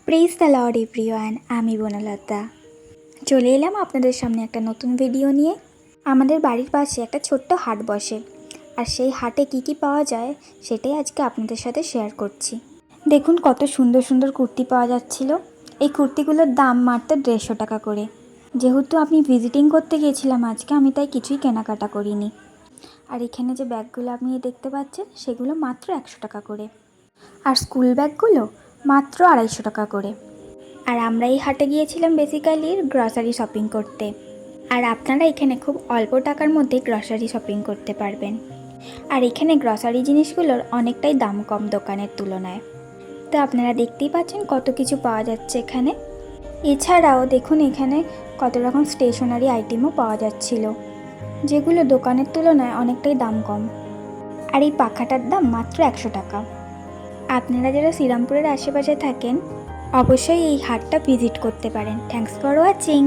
Praise the Lord everyone. আমি বনলতা চলে এলাম আপনাদের সামনে একটা নতুন ভিডিও নিয়ে। আমাদের বাড়ির পাশে একটা ছোট্ট হাট বসে, আর সেই হাটে কি পাওয়া যায় সেটাই আজকে আপনাদের সাথে শেয়ার করছি। দেখুন কত সুন্দর সুন্দর কুর্তি পাওয়া যাচ্ছিল। এই কুর্তিগুলোর দাম মাত্র 150 টাকা করে। যেহেতু আমি ভিজিটিং করতে গিয়েছিলাম আজকে, আমি তাই কিছুই কেনাকাটা করিনি। আর এখানে যে ব্যাগগুলো আপনি দেখতে পাচ্ছেন সেগুলো মাত্র 100 টাকা করে, আর স্কুল ব্যাগগুলো মাত্র 250 টাকা করে। আর আমরা এই হাটে গিয়েছিলাম বেসিক্যালি গ্রসারি শপিং করতে। আর আপনারা এখানে খুব অল্প টাকার মধ্যে গ্রসারি শপিং করতে পারবেন। আর এখানে গ্রসারি জিনিসগুলোর অনেকটাই দাম কম দোকানের তুলনায়। তো আপনারা দেখতেই পাচ্ছেন কত কিছু পাওয়া যাচ্ছে এখানে। এছাড়াও দেখুন এখানে কত রকম স্টেশনারি আইটেমও পাওয়া যাচ্ছিল, যেগুলো দোকানের তুলনায় অনেকটাই দাম কম। আর এই পাখাটার দাম মাত্র 100 টাকা। আপনারা যারা শ্রীরামপুরের আশেপাশে থাকেন অবশ্যই এই হাটটা ভিজিট করতে পারেন। Thanks for watching.